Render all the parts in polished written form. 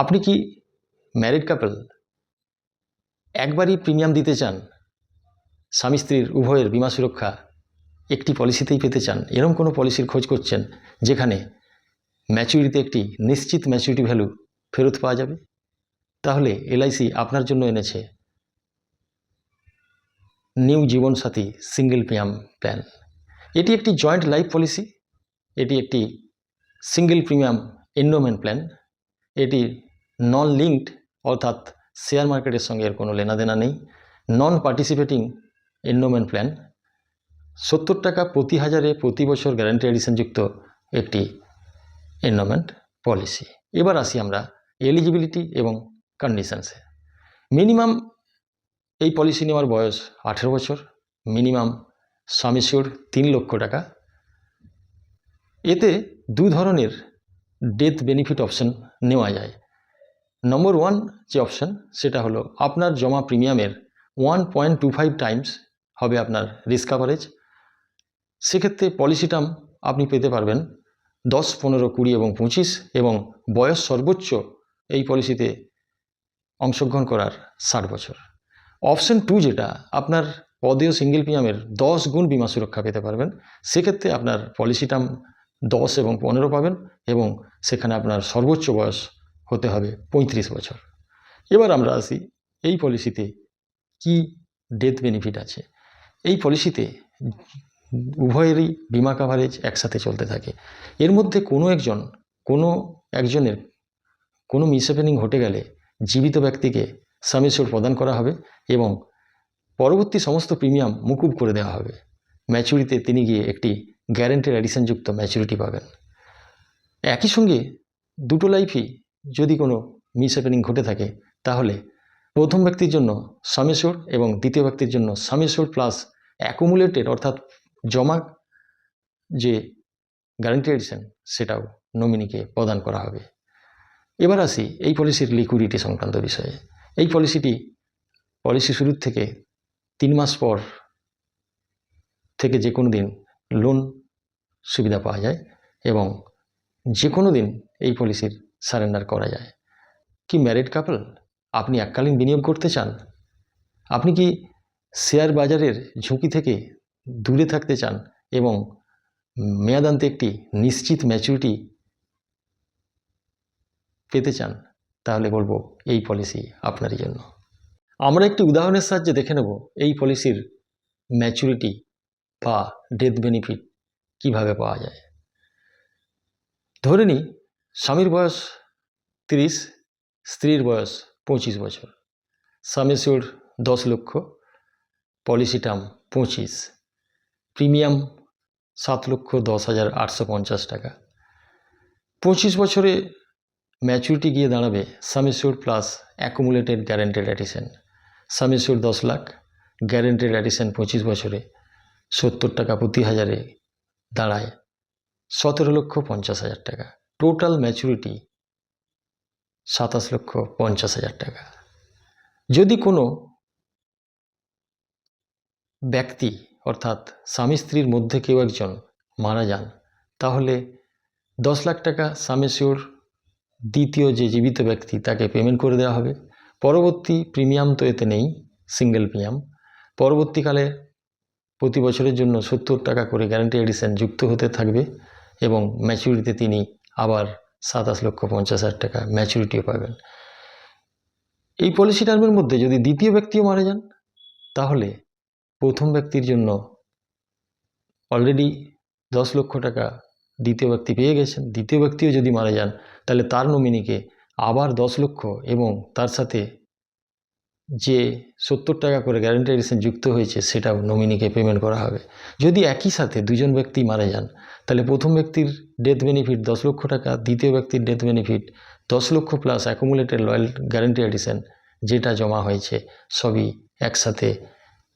আপনি কি married couple একবারই প্রিমিয়াম দিতে চান, স্বামী স্ত্রীর উভয়ের বিমা সুরক্ষা একটি পলিসিতেই পেতে চান, এরকম কোনো পলিসির খোঁজ করছেন যেখানে ম্যাচুরিটিতে একটি নিশ্চিত ম্যাচুরিটি ভ্যালু ফেরত পাওয়া যাবে? তাহলে এলআইসি আপনার জন্য এনেছে নিউ জীবনসাথী সিঙ্গেল প্রিমিয়াম প্ল্যান। এটি একটি জয়েন্ট লাইফ পলিসি, এটি একটি সিঙ্গেল প্রিমিয়াম এন্ডোমেন্ট প্ল্যান, এটি নন লিঙ্কড অর্থাৎ শেয়ার মার্কেটের সঙ্গে এর কোনো লেনাদেনা নেই, নন পার্টিসিপেটিং এন্ডোমেন্ট প্ল্যান, 70 টাকা প্রতি হাজারে প্রতি বছর গ্যারান্টি এডিশনযুক্ত একটি এন্ডোমেন্ট পলিসি। এবার আসি আমরা এলিজিবিলিটি এবং কন্ডিশনসে। মিনিমাম এই পলিসি নেওয়ার বয়স 18 বছর, মিনিমাম সাম অ্যাসিউরড 3 লক্ষ টাকা। এতে দু ধরনের ডেথ বেনিফিট অপশন নেওয়া যায়। নম্বর 1 যে অপশন সেটা হলো আপনার জমা প্রিমিয়ামের 1.25 টাইমস হবে আপনার রিস্ক কাভারেজ। সেক্ষেত্রে পলিসি টার্ম আপনি পেতে পারবেন 10, 15, 20 এবং 25, এবং বয়স সর্বোচ্চ এই পলিসিতে অংশগ্রহণ করার 60 বছর। অপশন 2 যেটা আপনার পদেয় সিঙ্গেল প্রিমিয়ামের 10 গুণ বিমা সুরক্ষা পেতে পারবেন। সেক্ষেত্রে আপনার পলিসি টার্ম 10 এবং 15 পাবেন, এবং সেখানে আপনার সর্বোচ্চ বয়স হতে হবে 35 বছর। এবার আমরা আসি এই পলিসিতে কি ডেথ বেনিফিট আছে। এই পলিসিতে উভয়েরই বিমা কাভারেজ একসাথে চলতে থাকে। এর মধ্যে কোনো একজনের কোনো মিসহ্যাপেনিং ঘটে গেলে জীবিত ব্যক্তিকে সাম অ্যাসিউরড প্রদান করা হবে এবং পরবর্তী সমস্ত প্রিমিয়াম মুকুব করে দেওয়া হবে। ম্যাচুরিটিতে তিনি গিয়ে একটি গ্যারেন্টেড এডিশনযুক্ত ম্যাচুরিটি পাবেন। একই সঙ্গে দুটো লাইফই যদি কোনো মিসহ্যাপেনিং ঘটে থাকে তাহলে প্রথম ব্যক্তির জন্য সাম অ্যাসিউরড এবং দ্বিতীয় ব্যক্তির জন্য সাম অ্যাসিউরড প্লাস অ্যাকুমুলেটেড অর্থাৎ জমা যে গ্যারান্টি এডিশন সেটাও নমিনিকে প্রদান করা হবে। এবার আসি এই পলিসির লিকুইডিটি সংক্রান্ত বিষয়ে। এই পলিসি শুরুর থেকে 3 মাস পর থেকে যে কোনো দিন লোন সুবিধা পাওয়া যায় এবং যে কোনো দিন এই পলিসির সারেন্ডার করা যায়। কি ম্যারিড কাপল আপনি এককালীন বিনিয়োগ করতে চান? আপনি কি শেয়ার বাজারের ঝুঁকি থেকে দূরে থাকতে চান এবং মেয়াদান্তে একটি নিশ্চিত ম্যাচুরিটি পেতে চান? তাহলে বলবো এই পলিসি আপনারই জন্য। আমরা একটি উদাহরণের সাহায্যে দেখে নেব এই পলিসির ম্যাচুরিটি বা ডেথ বেনিফিট কিভাবে পাওয়া যায়। ধরে নিই স্বামীর বয়স 30, স্ত্রীর বয়স 25 বছর, সাম অ্যাসিউরড 10 লক্ষ, পলিসি টার্ম 25, প্রিমিয়াম 7,10,850 টাকা। 25 বছরে ম্যাচুরিটি গিয়ে দাঁড়াবে সাম assured plus accumulated guaranteed addition. সাম অ্যাসিউরড 10 লাখ, গ্যারেন্টেড এডিশন 25 বছরে 70 টাকা প্রতি হাজারে দাঁড়ায় 17,50,000 টাকা। টোটাল ম্যাচুরিটি 27,50,000 টাকা। যদি কোনো ব্যক্তি অর্থাৎ স্বামী স্ত্রীর মধ্যে কেউ একজন মারা যান তাহলে 10 লাখ টাকা সাম অ্যাসিউরড দ্বিতীয় যে জীবিত ব্যক্তি তাকে পেমেন্ট করে দেওয়া হবে। পরবর্তী প্রিমিয়াম তো এতে নেই, সিঙ্গেল প্রিমিয়াম। পরবর্তীকালে প্রতি বছরের জন্য 70 টাকা করে গ্যারান্টি এডিশন যুক্ত হতে থাকবে এবং ম্যাচুরিটিতে তিনি আবার 27,50,000 টাকা ম্যাচুরিটিও পাবেন। এই পলিসি টার্মের মধ্যে যদি দ্বিতীয় ব্যক্তিও মারা যান তাহলে প্রথম ব্যক্তির জন্য অলরেডি 10 লক্ষ টাকা দ্বিতীয় ব্যক্তি পেয়ে গেছেন। দ্বিতীয় ব্যক্তিও যদি মারা যান তাহলে তার নমিনিকে আবার 10 লক্ষ এবং তার সাথে যে 70 টাকা করে গ্যারান্টি এডিশন যুক্ত হয়েছে সেটাও নমিনিকে পেমেন্ট করা হবে। যদি একই সাথে দুজন ব্যক্তি মারা যান তাহলে প্রথম ব্যক্তির ডেথ বেনিফিট 10 লক্ষ টাকা, দ্বিতীয় ব্যক্তির death benefit 10 lakh plus accumulated loyal guarantee addition যেটা জমা হয়েছে সবই একসাথে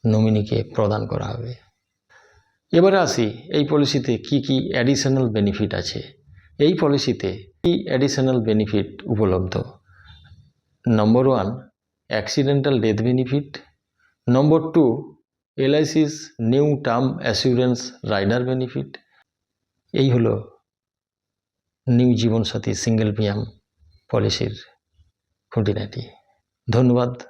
নমিনিকে প্রদান করা হবে। এবারে আসি এই পলিসিতে কি কি অ্যাডিশনাল বেনিফিট আছে। এই পলিসিতে কি অ্যাডিশনাল বেনিফিট উপলব্ধ? Number 1 accidental death benefit. Number 2 LIC's new term assurance rider benefit. এই হলো নিউ জীবনসাথী সিঙ্গেল প্রিমিয়াম পলিসির খুঁটিনাটি। ধন্যবাদ।